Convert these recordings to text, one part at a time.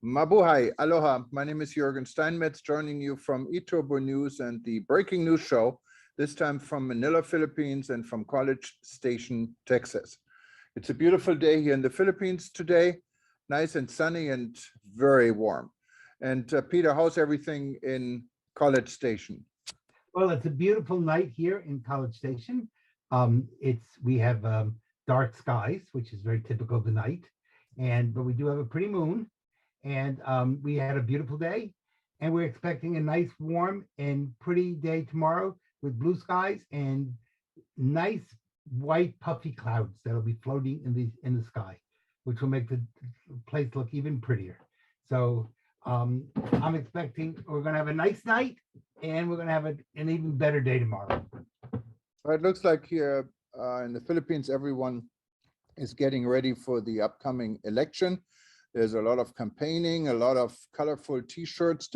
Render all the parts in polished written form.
Mabuhay, aloha. My name is Jürgen Steinmetz, joining you from eTurbo News and the Breaking News Show, this time from Manila, Philippines, and from College Station, Texas. It's a beautiful day here in the Philippines today, nice and sunny and very warm. And Peter, how's everything in College Station? Well, it's a beautiful night here in College Station. We have dark skies, which is very typical of the night, but we do have a pretty moon, and we had a beautiful day, and we're expecting a nice, warm, and pretty day tomorrow with blue skies and nice white puffy clouds that'll be floating in the sky, which will make the place look even prettier. So I'm expecting we're going to have a nice night, and we're going to have an even better day tomorrow. It looks like here in the Philippines, everyone is getting ready for the upcoming election. There's a lot of campaigning, a lot of colorful T-shirts,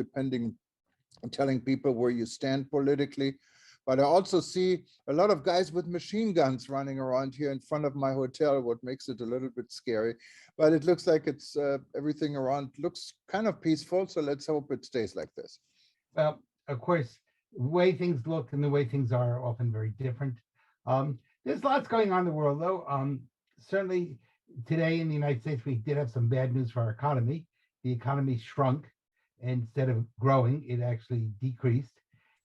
telling people where you stand politically. But I also see a lot of guys with machine guns running around here in front of my hotel, what makes it a little bit scary. But it looks like it's everything around looks kind of peaceful. So let's hope it stays like this. Well, of course, the way things look and the way things are often very different. There's lots going on in the world, though. Certainly today in the United States, we did have some bad news for our economy. The economy shrunk. Instead of growing, it actually decreased.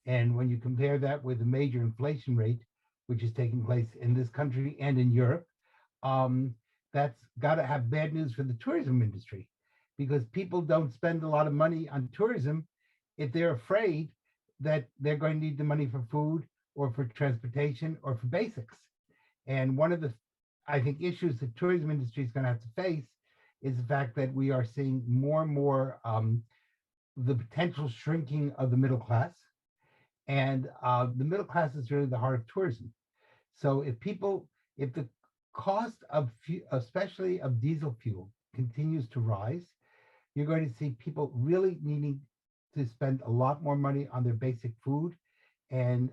And when you compare that with the major inflation rate, which is taking place in this country and in Europe, that's got to have bad news for the tourism industry, because people don't spend a lot of money on tourism if they're afraid that they're going to need the money for food or for transportation or for basics. And one of the, I think, issues the tourism industry is going to have to face is the fact that we are seeing more and more the potential shrinking of the middle class. And the middle class is really the heart of tourism. So if the cost of, especially of diesel fuel, continues to rise, you're going to see people really needing to spend a lot more money on their basic food and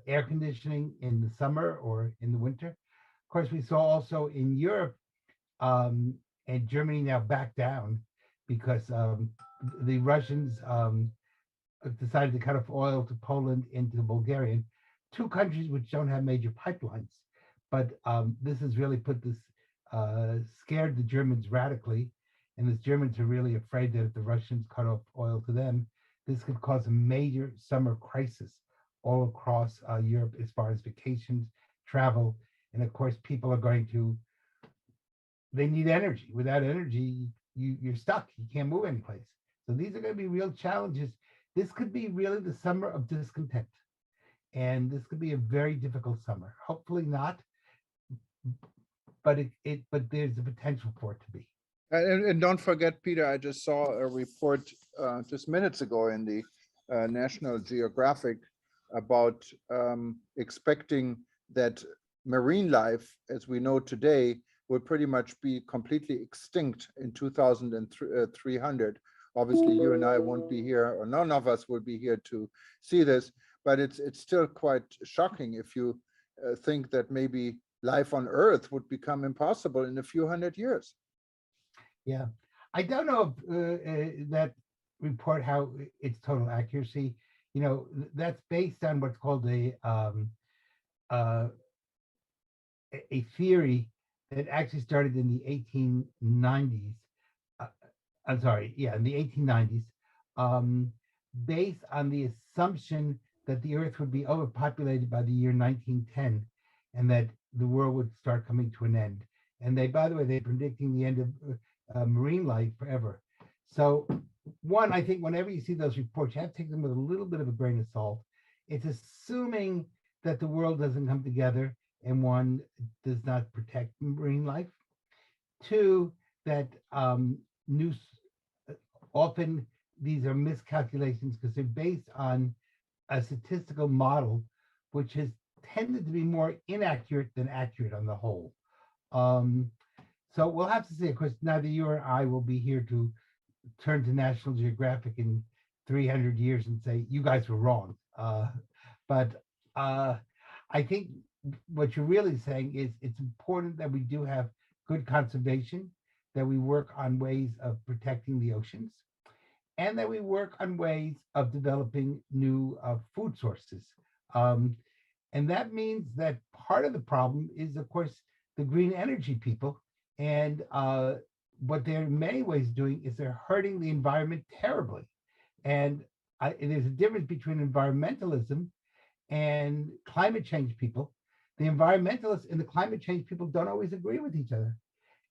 air conditioning in the summer or in the winter. Of course, we saw also in Europe and Germany now back down because the Russians decided to cut off oil to Poland and to Bulgaria, two countries which don't have major pipelines. But this has really scared the Germans radically. And the Germans are really afraid that if the Russians cut off oil to them, this could cause a major summer crisis all across Europe as far as vacations, travel. And of course, people are they need energy. Without energy, you're stuck. You can't move anyplace. So these are going to be real challenges. This could be really the summer of discontent. And this could be a very difficult summer. Hopefully not, but there's the potential for it to be. And don't forget, Peter, I just saw a report just minutes ago in the National Geographic about expecting that marine life, as we know today, will pretty much be completely extinct in 2300. Obviously, you and I won't be here, or none of us will be here to see this, but it's still quite shocking if you think that maybe life on Earth would become impossible in a few hundred years. Yeah, I don't know if that report, how its total accuracy. That's based on what's called a theory that actually started in the 1890s. I'm sorry, yeah, in the 1890s, based on the assumption that the Earth would be overpopulated by the year 1910, and that the world would start coming to an end. And by the way, they're predicting the end of marine life forever. So one, I think whenever you see those reports, you have to take them with a little bit of a grain of salt. It's assuming that the world doesn't come together and one does not protect marine life. Two, that often these are miscalculations because they're based on a statistical model, which has tended to be more inaccurate than accurate on the whole. So we'll have to see. Of course, neither you or I will be here to turn to National Geographic in 300 years and say, you guys were wrong. But I think what you're really saying is it's important that we do have good conservation, that we work on ways of protecting the oceans, and that we work on ways of developing new food sources. Um, and that means that part of the problem is, of course, the green energy people. And what they're in many ways doing is they're hurting the environment terribly. And there's a difference between environmentalism and climate change people. The environmentalists and the climate change people don't always agree with each other.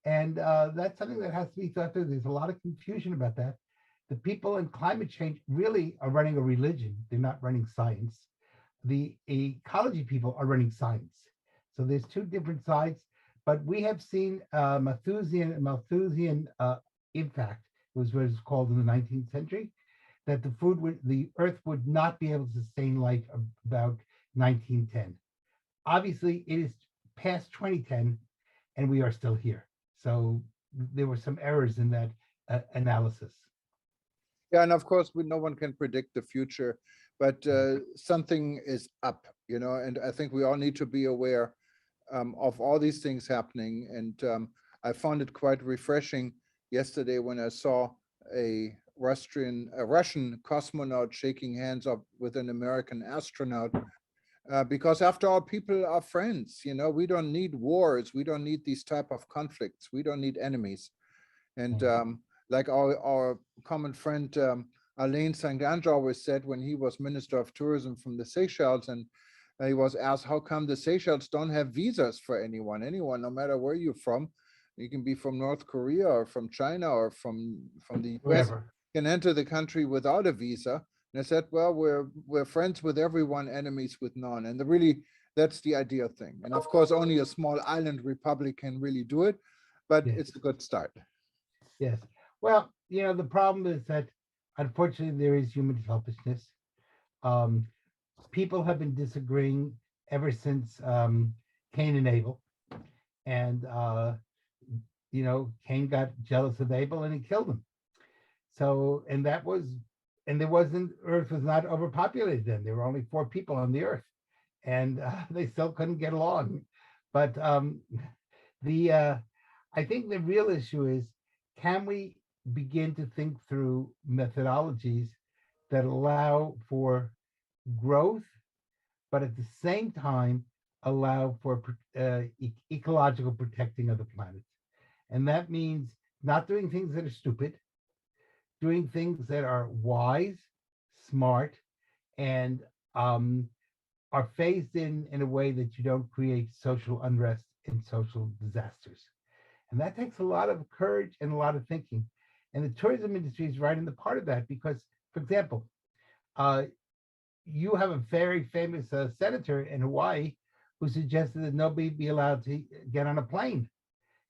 And that's something that has to be thought through. There's a lot of confusion about that. The people in climate change really are running a religion. They're not running science. The ecology people are running science. So there's two different sides, but we have seen Malthusian impact, was what it's called in the 19th century, that the earth would not be able to sustain life about 1910. Obviously, it is past 2010, and we are still here. So there were some errors in that analysis. Yeah, and of course, no one can predict the future, but something is up, and I think we all need to be aware of all these things happening. And I found it quite refreshing yesterday when I saw a Russian cosmonaut shaking hands up with an American astronaut. Because after all, people are friends. We don't need wars. We don't need these type of conflicts. We don't need enemies. And like our common friend Alain Sangange always said when he was Minister of Tourism from the Seychelles, and he was asked, how come the Seychelles don't have visas for anyone, no matter where you're from? You can be from North Korea or from China or from the US, Whatever. can enter the country without a visa. And I said, well, we're friends with everyone, enemies with none. And that's the ideal thing. And of course, only a small island republic can really do it, but Yes. it's a good start. Yes. Well, the problem is that unfortunately there is human selfishness. People have been disagreeing ever since Cain and Abel. And, Cain got jealous of Abel and he killed him. So, and Earth was not overpopulated then. There were only 4 people on the Earth, and they still couldn't get along. But I think the real issue is, can we begin to think through methodologies that allow for growth, but at the same time allow for ecological protecting of the planet? And that means not doing things that are stupid, doing things that are wise, smart, and are phased in a way that you don't create social unrest and social disasters. And that takes a lot of courage and a lot of thinking. And the tourism industry is right in the part of that because, for example, you have a very famous senator in Hawaii who suggested that nobody be allowed to get on a plane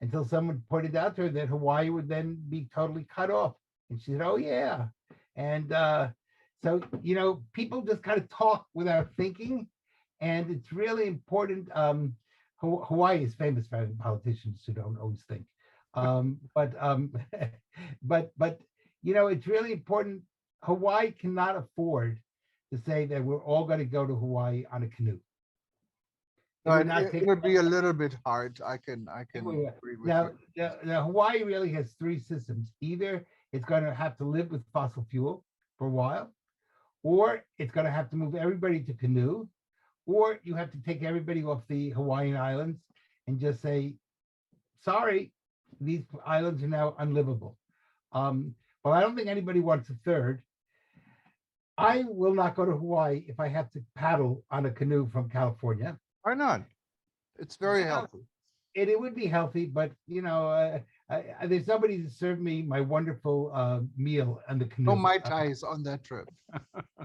until someone pointed out to her that Hawaii would then be totally cut off. And she said, oh, yeah. And so, people just kind of talk without thinking. And it's really important. Hawaii is famous for having politicians who don't always think. But it's really important. Hawaii cannot afford to say that we're all going to go to Hawaii on a canoe. It would be a little bit hard. I can agree with now, you. Now, Hawaii really has 3 systems. Either it's going to have to live with fossil fuel for a while, or it's going to have to move everybody to canoe, or you have to take everybody off the Hawaiian Islands and just say, sorry, these islands are now unlivable. Well, I don't think anybody wants a third. I will not go to Hawaii if I have to paddle on a canoe from California. Why not? It's very healthy. It would be healthy, but there's somebody to serve me my wonderful meal on the canoe. No Mai Tais on that trip.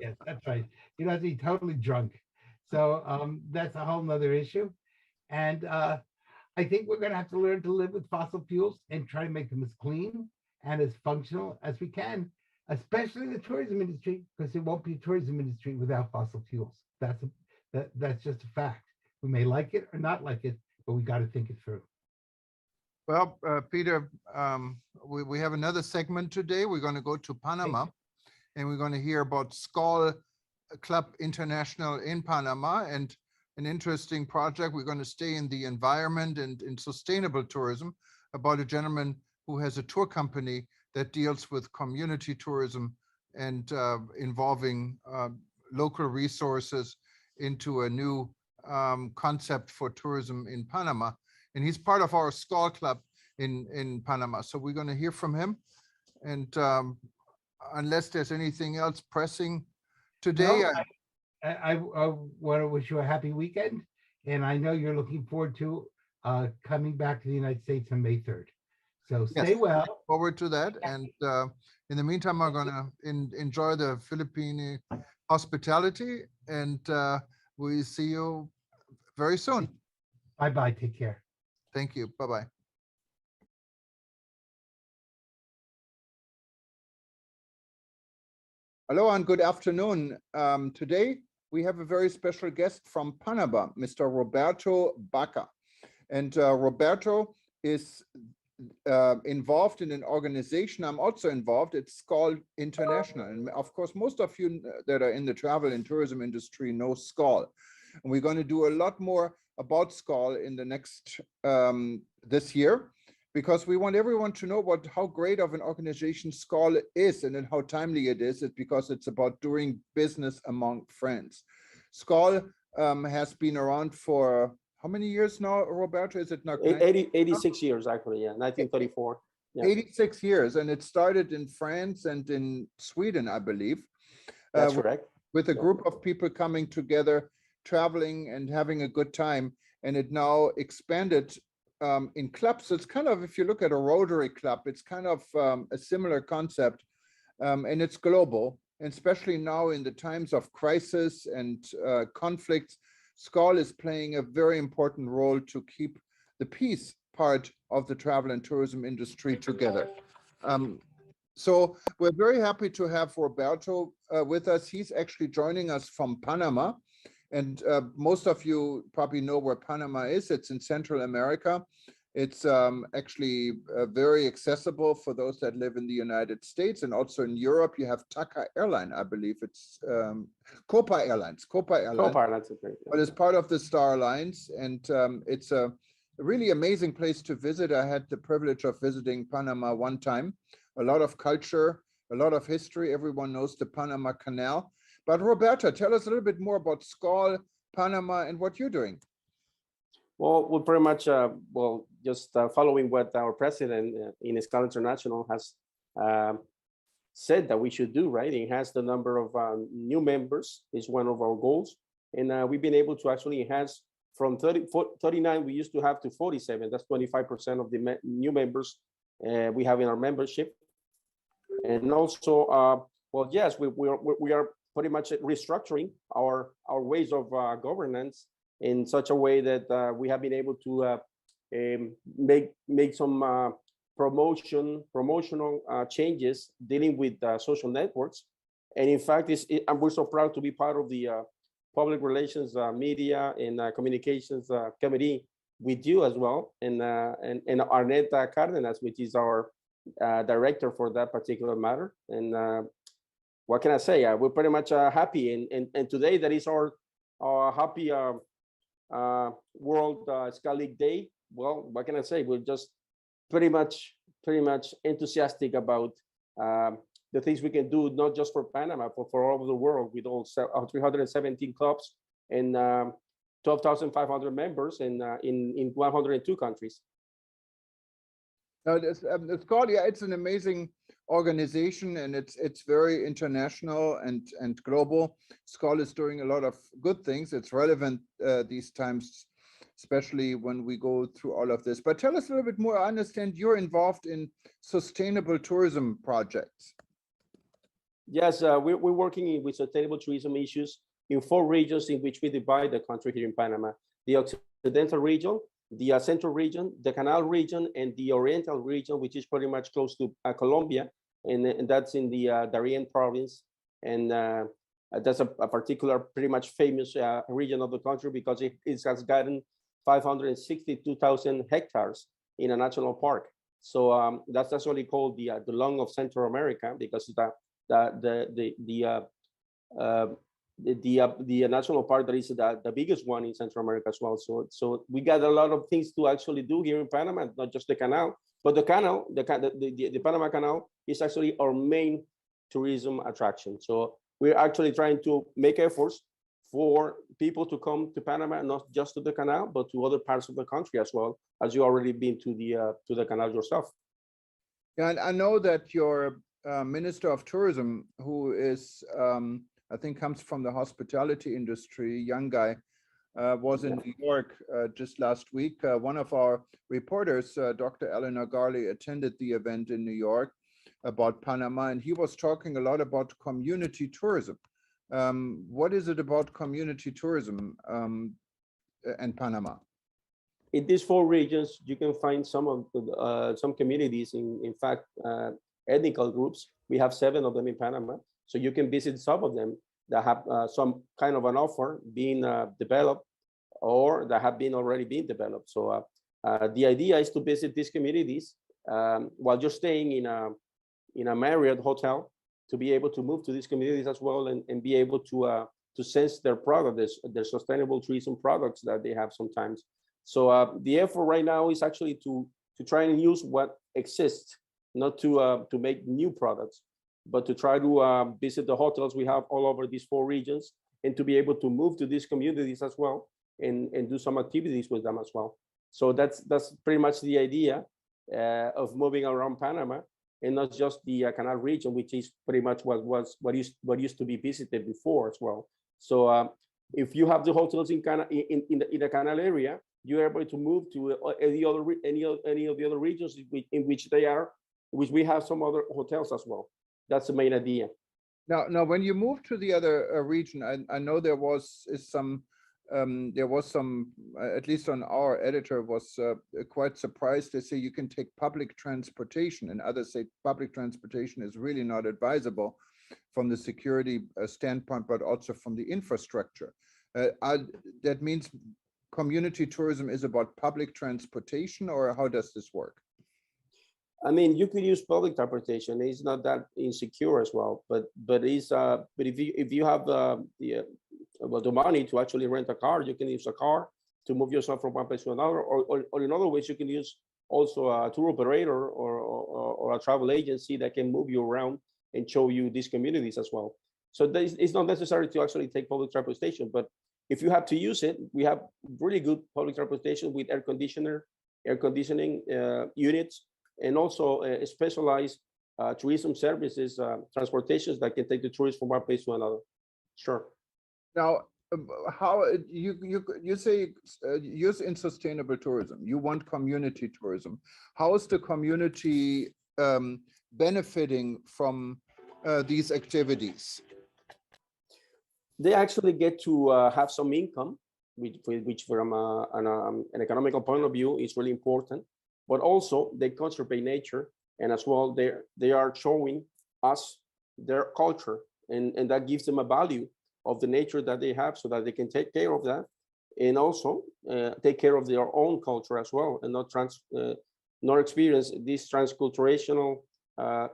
Yes, that's right. You don't have to be totally drunk. So that's a whole nother issue. And I think we're going to have to learn to live with fossil fuels and try to make them as clean and as functional as we can, especially the tourism industry, because there won't be a tourism industry without fossil fuels. That's just a fact. We may like it or not like it, but we got to think it through. Well, Peter, we have another segment today. We're going to go to Panama, and we're going to hear about Skoll Club International in Panama, and an interesting project. We're going to stay in the environment and in sustainable tourism, about a gentleman who has a tour company that deals with community tourism and involving local resources into a new concept for tourism in Panama. And he's part of our SCOL club in Panama. So we're going to hear from him. And unless there's anything else pressing today, No, I want to wish you a happy weekend, and I know you're looking forward to coming back to the United States on May 3rd. So yes, stay well. forward to that. And in the meantime, I'm going to enjoy the Philippine hospitality, and we see you very soon. Bye-bye. Take care. Thank you. Bye-bye. Hello and good afternoon. Today, we have a very special guest from Panama, Mr. Roberto Baca. And Roberto is involved in an organization. I'm also involved. It's called International. And of course, most of you that are in the travel and tourism industry know SCOL. And we're going to do a lot more about SCOL in the next, this year, because we want everyone to know how great of an organization SCOL is and how timely it is. It's because it's about doing business among friends. SCOL has been around for how many years now, Roberto? Is it not 86 years, actually, yeah, 1934. Yeah. 86 years, and it started in France and in Sweden, I believe. That's correct. With a group of people coming together, traveling and having a good time, and it now expanded in clubs. It's kind of, if you look at a Rotary Club, it's kind of a similar concept, and it's global, and especially now in the times of crisis and conflicts. SCOL is playing a very important role to keep the peace part of the travel and tourism industry together. So we're very happy to have Roberto with us. He's actually joining us from Panama. And most of you probably know where Panama is. It's in Central America. It's actually very accessible for those that live in the United States, and also in Europe. You have TACA Airline, I believe it's Copa Airlines. Copa Airlines, but it's part of the Star Alliance, and it's a really amazing place to visit. I had the privilege of visiting Panama one time. A lot of culture, a lot of history. Everyone knows the Panama Canal. But Roberto, tell us a little bit more about SCOL, Panama, and what you're doing. Well, we're pretty much, just following what our president in SCOL International has said that we should do, right? It has the number of new members is one of our goals. And we've been able to actually enhance from 39 we used to have to 47. That's 25% of the new members we have in our membership. And also, well, yes, we are pretty much restructuring our ways of governance in such a way that we have been able to make some promotional changes dealing with social networks. And in fact, we're so proud to be part of the public relations, media, and communications committee with you as well, and Arnetta Cardenas, which is our director for that particular matter. And what can I say? We're pretty much happy, and today that is our happy World SCOL League Day. Well, what can I say? We're just pretty much enthusiastic about the things we can do, not just for Panama, but for all over the world, with all 317 clubs and 12,500 members in 102 countries. It's called, yeah, it's an amazing organization, and it's very international and global. SCOL is doing a lot of good things. It's relevant these times, especially when we go through all of this. But tell us a little bit more. I understand you're involved in sustainable tourism projects. Yes, we're working with sustainable tourism issues in 4 regions in which we divide the country here in Panama: the Occidental region, the Central region, the Canal region, and the Oriental region, which is pretty much close to Colombia, and that's in the Darien province. And that's a particular, pretty much famous region of the country because it has gotten 562,000 hectares in a national park. So that's actually called the lung of Central America, because the national park that is the biggest one in Central America as well. So we got a lot of things to actually do here in Panama, not just the canal, But the canal, the Panama Canal is actually our main tourism attraction. So we're actually trying to make efforts for people to come to Panama, not just to the canal, but to other parts of the country as well, as you already been to the canal yourself. Yeah, and I know that your Minister of Tourism, who is, I think comes from the hospitality industry, young guy, was in New York just last week. One of our reporters, Dr. Eleanor Garley, attended the event in New York about Panama, and he was talking a lot about community tourism. What is it about community tourism and Panama? In these 4 regions, you can find some of some communities. In fact, ethnical groups. We have 7 of them in Panama, so you can visit some of them that have some kind of an offer being developed, or that have been already been developed. So the idea is to visit these communities while you're staying in a Marriott hotel, to be able to move to these communities as well, and be able to sense their product, their sustainable tourism products that they have sometimes. So the effort right now is actually to try and use what exists, not to make new products, but to try to visit the hotels we have all over these 4 regions, and to be able to move to these communities as well, and do some activities with them as well. So that's pretty much the idea of moving around Panama, and not just the canal region, which is pretty much what used to be visited before as well. So if you have the hotels in the canal area, you're able to move to any of the other regions in which they are, which we have some other hotels as well. That's the main idea. Now, when you move to the other region, I know there was some, at least on our editor was quite surprised. They say you can take public transportation, and others say public transportation is really not advisable from the security standpoint, but also from the infrastructure. That means community tourism is about public transportation, or how does this work? I mean, you could use public transportation. It's not that insecure as well, but if you have the money to actually rent a car, you can use a car to move yourself from one place to another, or in other ways, you can use also a tour operator or a travel agency that can move you around and show you these communities as well. So it's not necessary to actually take public transportation, but if you have to use it, we have really good public transportation with air conditioning units, and also specialized tourism services, transportations that can take the tourists from one place to another. Sure. Now, how you say use in sustainable tourism, you want community tourism. How is the community benefiting from these activities? They actually get to have some income, which from an economical point of view is really important, but also they conserve nature, and as well they are showing us their culture, and that gives them a value of the nature that they have, so that they can take care of that, and also take care of their own culture as well, and not experience these transculturational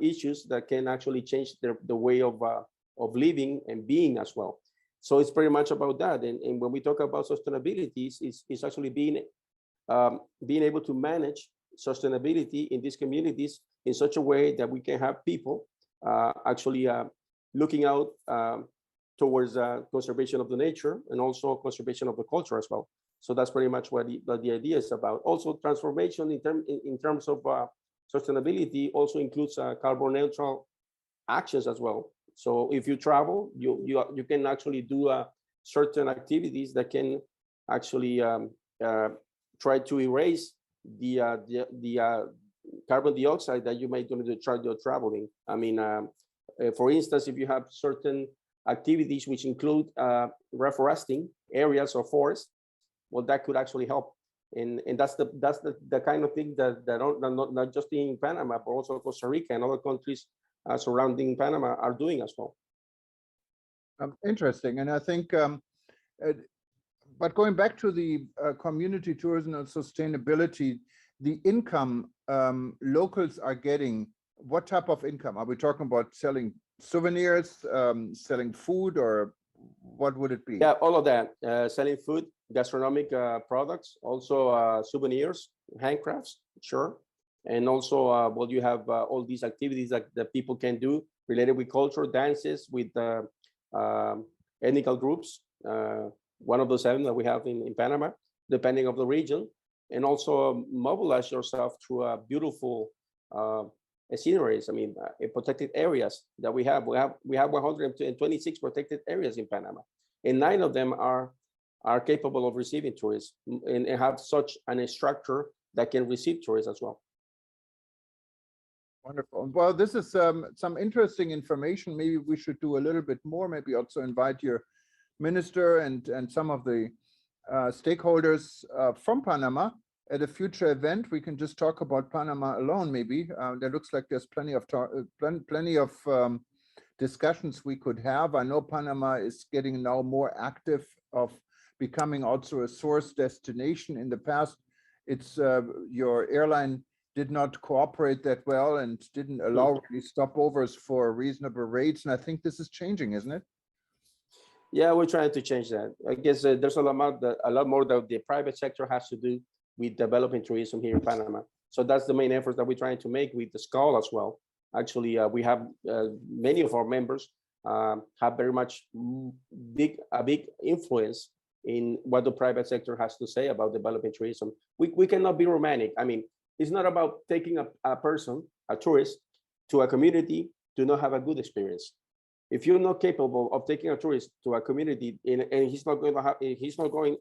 issues that can actually change the way of living and being as well. So it's pretty much about that. And when we talk about sustainability, it's actually being able to manage sustainability in these communities in such a way that we can have people actually looking out towards conservation of the nature, and also conservation of the culture as well. So that's pretty much what the idea is about. Also, transformation in terms of sustainability also includes carbon neutral actions as well. So if you travel, you can actually do certain activities that can actually try to erase the carbon dioxide that you might do during your traveling. I mean, for instance, if you have certain activities which include reforesting areas or forests, well, that could actually help. And that's the kind of thing that not just in Panama, but also Costa Rica and other countries surrounding Panama are doing as well. Interesting. And I think, but going back to the community tourism and sustainability, the income locals are getting, what type of income? Are we talking about selling souvenirs, selling food, or what would it be? Yeah, all of that. Selling food, gastronomic products, also souvenirs, handcrafts, sure. And also, well, you have all these activities that people can do related with culture, dances, with ethnic groups. One of the 7 that we have in Panama, depending on the region, and also mobilize yourself through beautiful sceneries. I mean, in protected areas that we have. We have 126 protected areas in Panama, and 9 of them are capable of receiving tourists and have such a structure that can receive tourists as well. Wonderful. Well, this is some interesting information. Maybe we should do a little bit more. Maybe also invite your minister and some of the stakeholders from Panama at a future event. We can just talk about Panama alone. Maybe there looks like there's plenty of discussions we could have. I know Panama is getting now more active of becoming also a source destination. In the past, it's your airline did not cooperate that well and didn't allow really stopovers for reasonable rates. And I think this is changing, isn't it? Yeah, we're trying to change that. I guess there's a lot more that the private sector has to do with developing tourism here in Panama. So that's the main effort that we're trying to make with the SCOL as well. Actually, we have many of our members have very much a big influence in what the private sector has to say about developing tourism. We cannot be romantic. I mean, it's not about taking a person, a tourist, to a community to not have a good experience. If you're not capable of taking a tourist to a community and he's not going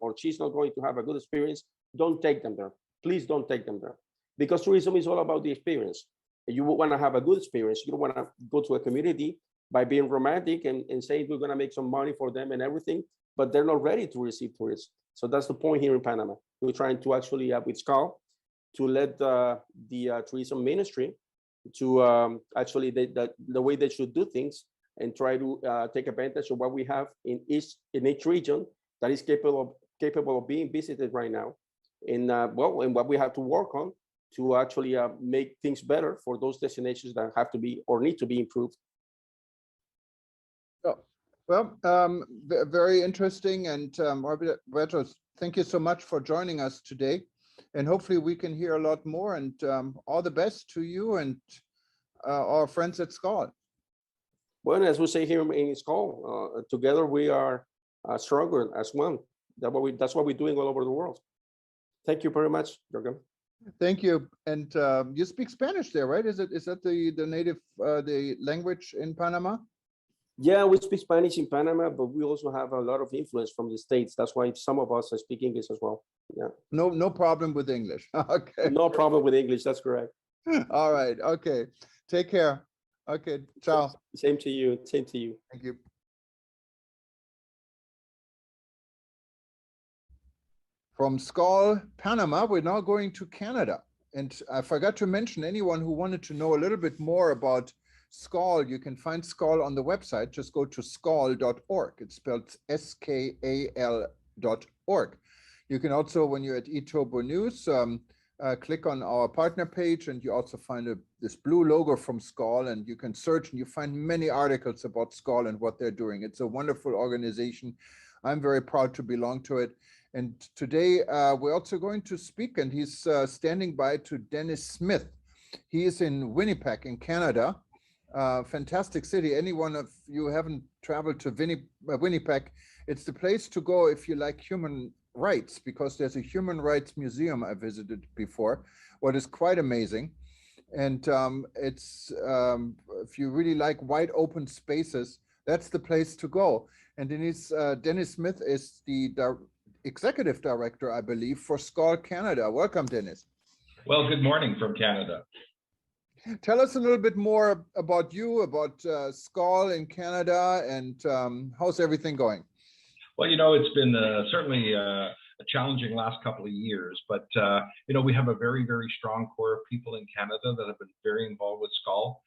or she's not going to have a good experience, don't take them there. Please don't take them there, because tourism is all about the experience. You want to have a good experience. You don't want to go to a community by being romantic and saying we're going to make some money for them and everything, but they're not ready to receive tourists. So that's the point here in Panama. We're trying to actually, with SCOL, to let the tourism ministry to actually the way they should do things, and try to take advantage of what we have in each region that is capable of being visited right now, and what we have to work on to actually make things better for those destinations that have to be or need to be improved. Well, very interesting, and Roberto, thank you so much for joining us today, and hopefully we can hear a lot more, and all the best to you and our friends at SCOL. Well, as we say here in SCOL, together we are stronger as one. That's what we're doing all over the world. Thank you very much, Jürgen. Thank you. And you speak Spanish there, right? Is that the native the language in Panama? Yeah, we speak Spanish in Panama, but we also have a lot of influence from the States. That's why some of us speak English as well. Yeah. No problem with English. Okay. No problem with English. That's correct. All right. Okay. Take care. Okay. Ciao. Same to you. Same to you. Thank you. From SCOL, Panama, we're now going to Canada. And I forgot to mention, anyone who wanted to know a little bit more about SCOL, you can find SCOL on the website. Just go to scol.org. It's spelled SKAL.org. You can also, when you're at eTurbo News, click on our partner page, and you also find this blue logo from SCOL, and you can search and you find many articles about SCOL and what they're doing. It's a wonderful organization. I'm very proud to belong to it. And today we're also going to speak, and he's standing by, to Dennis Smith. He is in Winnipeg in Canada. Fantastic city. Anyone of you haven't traveled to Winnipeg, it's the place to go if you like human rights, because there's a human rights museum I visited before, what is quite amazing. And it's if you really like wide open spaces, that's the place to go. And Dennis Smith is the executive director, I believe, for SCOL Canada. Welcome, Dennis. Well, good morning from Canada. Tell us a little bit more about you, about SCOL in Canada, and how's everything going? Well, you know, it's been certainly a challenging last couple of years, but you know, we have a very, very strong core of people in Canada that have been very involved with SCOL.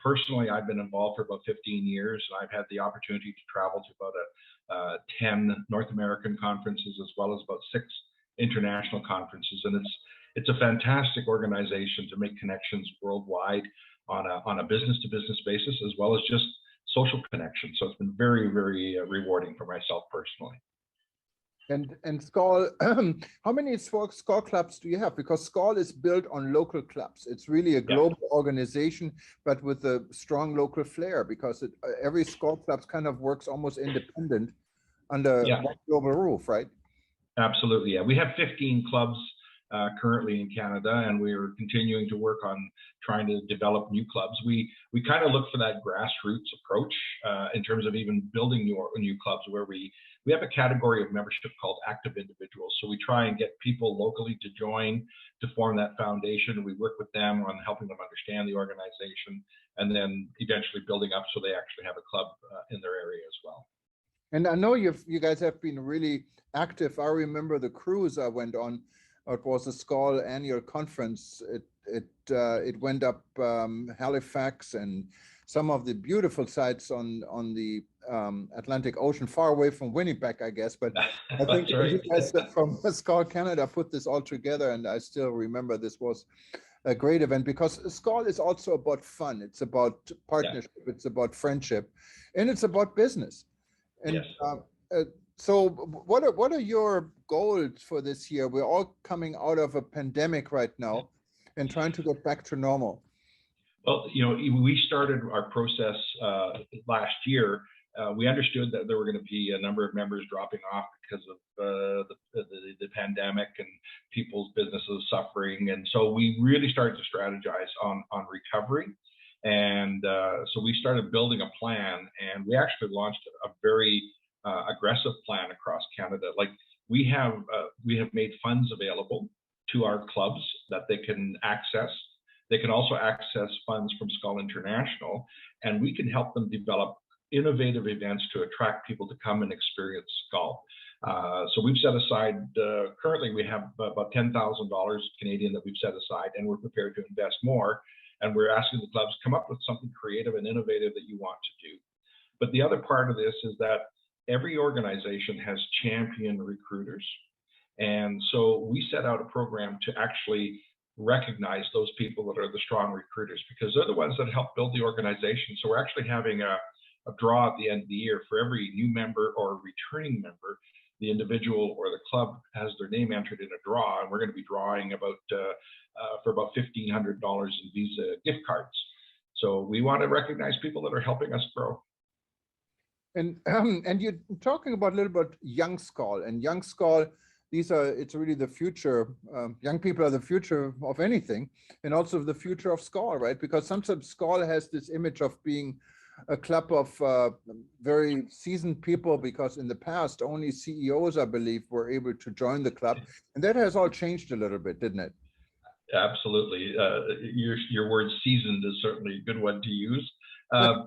Personally, I've been involved for about 15 years, and I've had the opportunity to travel to about 10 North American conferences, as well as about 6 international conferences. And it's a fantastic organization to make connections worldwide on a business-to-business basis, as well as just social connections. So it's been very, very rewarding for myself personally. And Skull, how many Skull clubs do you have? Because Skull is built on local clubs. It's really a Yeah. global organization, but with a strong local flair, because every Skull club kind of works almost independent under Yeah. one global roof, right? Absolutely, yeah. We have 15 clubs currently in Canada, and we're continuing to work on trying to develop new clubs. We kind of look for that grassroots approach in terms of even building new clubs, where we have a category of membership called active individuals. So we try and get people locally to join to form that foundation. We work with them on helping them understand the organization, and then eventually building up so they actually have a club in their area as well. And I know you guys have been really active. I remember the cruise I went on. It was a Skull annual conference. It went up Halifax and some of the beautiful sites on the Atlantic Ocean, far away from Winnipeg, I guess. But I think That's right. you guys from Skull Canada put this all together, and I still remember this was a great event, because Skull is also about fun. It's about partnership. Yeah. It's about friendship, and it's about business. And yes. So what are your goals for this year? We're all coming out of a pandemic right now and trying to get back to normal. Well, you know, we started our process last year. We understood that there were going to be a number of members dropping off because of the pandemic and people's businesses suffering. And so we really started to strategize on recovery. And so we started building a plan, and we actually launched a very aggressive plan across Canada. Like we have made funds available to our clubs that they can access. They can also access funds from Skull International, and we can help them develop innovative events to attract people to come and experience Skull. So we've set aside, currently we have about $10,000 Canadian that we've set aside, and we're prepared to invest more. And we're asking the clubs, come up with something creative and innovative that you want to do. But the other part of this is that every organization has champion recruiters. And so we set out a program to actually recognize those people that are the strong recruiters, because they're the ones that help build the organization. So we're actually having a draw at the end of the year for every new member or returning member. The individual or the club has their name entered in a draw, and we're going to be drawing about for about $1,500 in Visa gift cards. So we want to recognize people that are helping us grow. And you're talking about a little bit Young Skull, and Young Skull, it's really the future. Young people are the future of anything, and also the future of Skull, right? Because sometimes Skull has this image of being a club of very seasoned people, because in the past only CEOs, I believe, were able to join the club, and that has all changed a little bit, didn't it? Absolutely. Your word "seasoned" is certainly a good one to use. I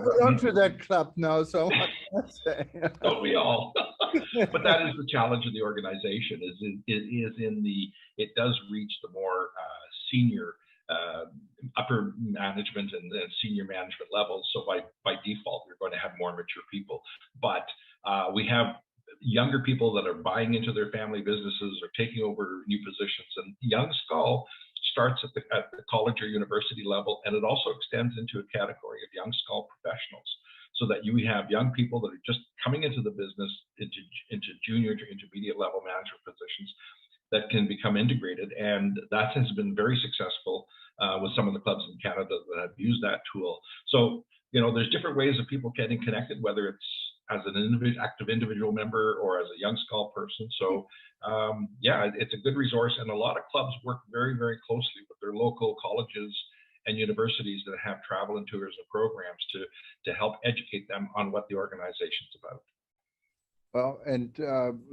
belong to that club now, so what can I say? Don't we all? But that is the challenge of the organization. It does reach the more senior upper management and senior management levels. So by default, you're going to have more mature people. But we have younger people that are buying into their family businesses or taking over new positions. And Young Skull starts at the college or university level, and it also extends into a category of Young Skull professionals, so that you have young people that are just coming into the business, into junior to intermediate level management positions that can become integrated. And that has been very successful with some of the clubs in Canada that have used that tool. So, you know, there's different ways of people getting connected, whether it's as an active individual member or as a Young Skull person. So yeah, it's a good resource. And a lot of clubs work very, very closely with their local colleges and universities that have travel and tourism programs to help educate them on what the organization's about. Well, and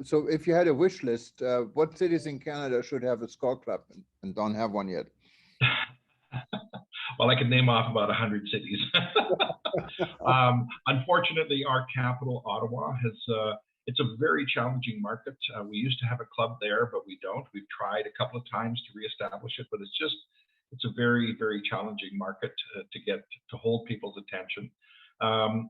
so if you had a wish list, what cities in Canada should have a Skull club and don't have one yet? Well, I could name off about 100 cities. Unfortunately, our capital, Ottawa, it's a very challenging market. We used to have a club there, but we don't. We've tried a couple of times to reestablish it, but it's a very, very challenging market to hold people's attention.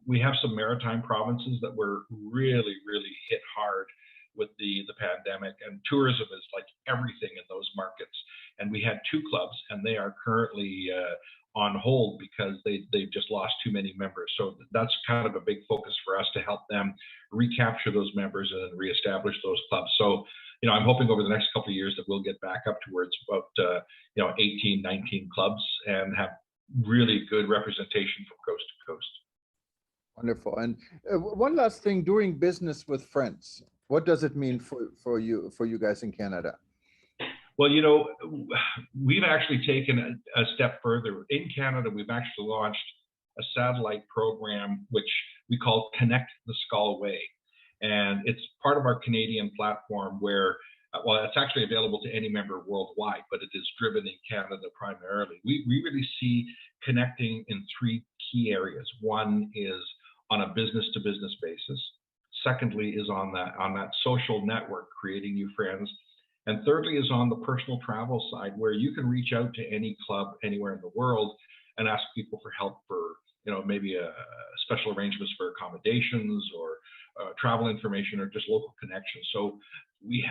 We have some maritime provinces that were really, really hit hard with the pandemic, and tourism is like everything in those markets. And we had 2 clubs, and they are currently on hold because they've just lost too many members. So that's kind of a big focus for us to help them recapture those members and then reestablish those clubs. So, I'm hoping over the next couple of years that we'll get back up towards about, 18, 19 clubs and have really good representation from coast to coast. Wonderful. And one last thing, doing business with friends, what does it mean for you guys in Canada? Well, we've actually taken a step further. In Canada, we've actually launched a satellite program, which we call Connect the Skull Way. And it's part of our Canadian platform where, it's actually available to any member worldwide, but it is driven in Canada primarily. We really see connecting in three key areas. One is on a business-to-business basis. Secondly is on that social network, creating new friends. And thirdly is on the personal travel side, where you can reach out to any club anywhere in the world and ask people for help for, maybe a special arrangements for accommodations or travel information or just local connections. So we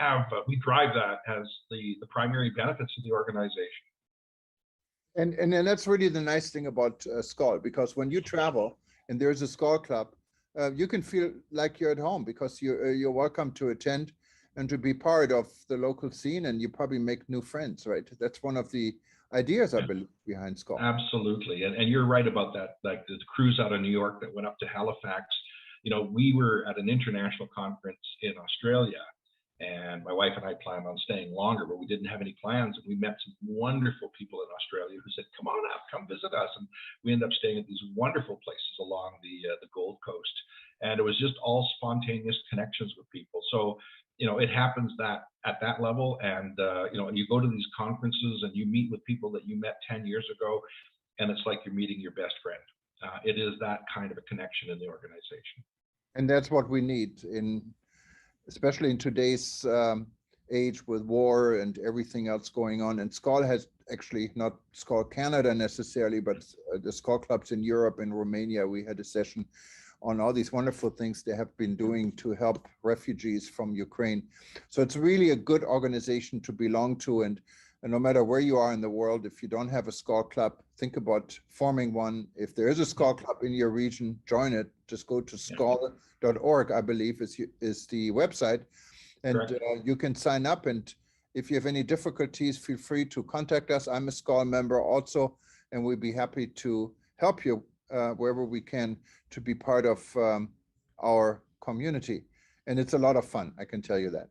drive that as the primary benefits of the organization. And that's really the nice thing about Skull, because when you travel and there's a Skull club, you can feel like you're at home because you're welcome to attend and to be part of the local scene, and you probably make new friends, right? That's one of the ideas, I believe, behind Skull. Absolutely, and you're right about that. Like the cruise out of New York that went up to Halifax, we were at an international conference in Australia, and my wife and I planned on staying longer, but we didn't have any plans, and we met some wonderful people in Australia who said, "Come on up, come visit us," and we ended up staying at these wonderful places along the Gold Coast, and it was just all spontaneous connections with people. So it happens that at that level, and you go to these conferences and you meet with people that you met 10 years ago, and it's like you're meeting your best friend. It is that kind of a connection in the organization. And that's what we need, especially in today's age with war and everything else going on. And Skull has actually, not Skull Canada necessarily, but the Skull clubs in Europe and Romania, we had a session on all these wonderful things they have been doing to help refugees from Ukraine. So it's really a good organization to belong to. And no matter where you are in the world, if you don't have a Skull club, think about forming one. If there is a Skull club in your region, join it. Just go to skull.org, I believe is the website. And you can sign up. And if you have any difficulties, feel free to contact us. I'm a Skull member also, and we'd be happy to help you wherever we can to be part of our community. And it's a lot of fun, I can tell you that.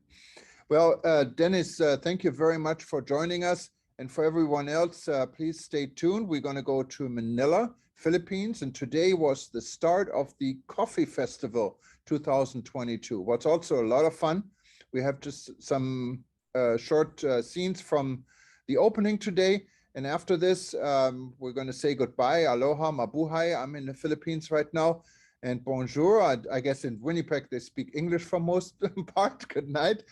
Well, Dennis, thank you very much for joining us. And for everyone else, please stay tuned. We're going to go to Manila, Philippines. And today was the start of the Coffee Festival 2022. What's also a lot of fun. We have just some short scenes from the opening today. And after this, we're going to say goodbye. Aloha, mabuhay. I'm in the Philippines right now. And bonjour. I guess in Winnipeg, they speak English for most part. Good night.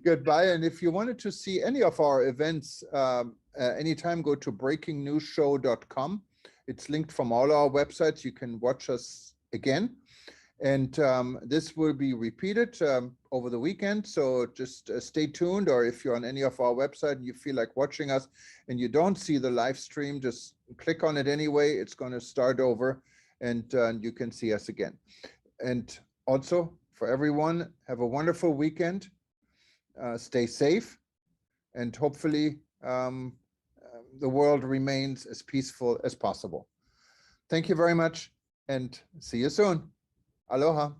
Goodbye. And if you wanted to see any of our events, anytime, go to breakingnewsshow.com. It's linked from all our websites. You can watch us again. And this will be repeated over the weekend. So just stay tuned, or if you're on any of our website and you feel like watching us and you don't see the live stream, just click on it anyway. It's going to start over and you can see us again. And also for everyone, have a wonderful weekend. Stay safe, and hopefully the world remains as peaceful as possible. Thank you very much, and see you soon. Aloha.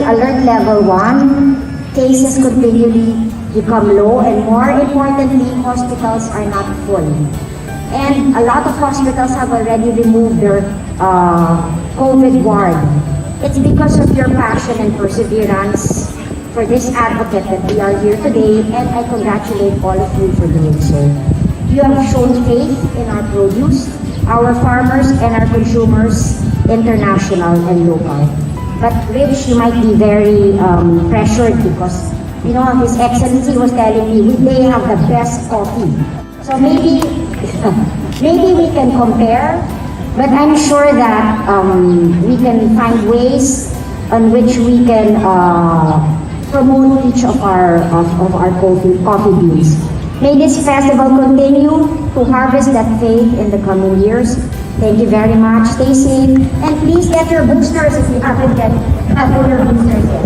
alert level 1, cases continually become low, and more importantly, hospitals are not full. And a lot of hospitals have already removed their COVID ward. It's because of your passion and perseverance for this advocate that we are here today, and I congratulate all of you for doing so. You have shown faith in our produce, our farmers and our consumers, international and local. But Rich, you might be very pressured because, you know, His Excellency was telling me they have the best coffee. So maybe we can compare, but I'm sure that we can find ways on which we can promote each of our coffee beans. May this festival continue to harvest that faith in the coming years. Thank you very much. Stay safe, and please get your boosters if you haven't get your boosters yet.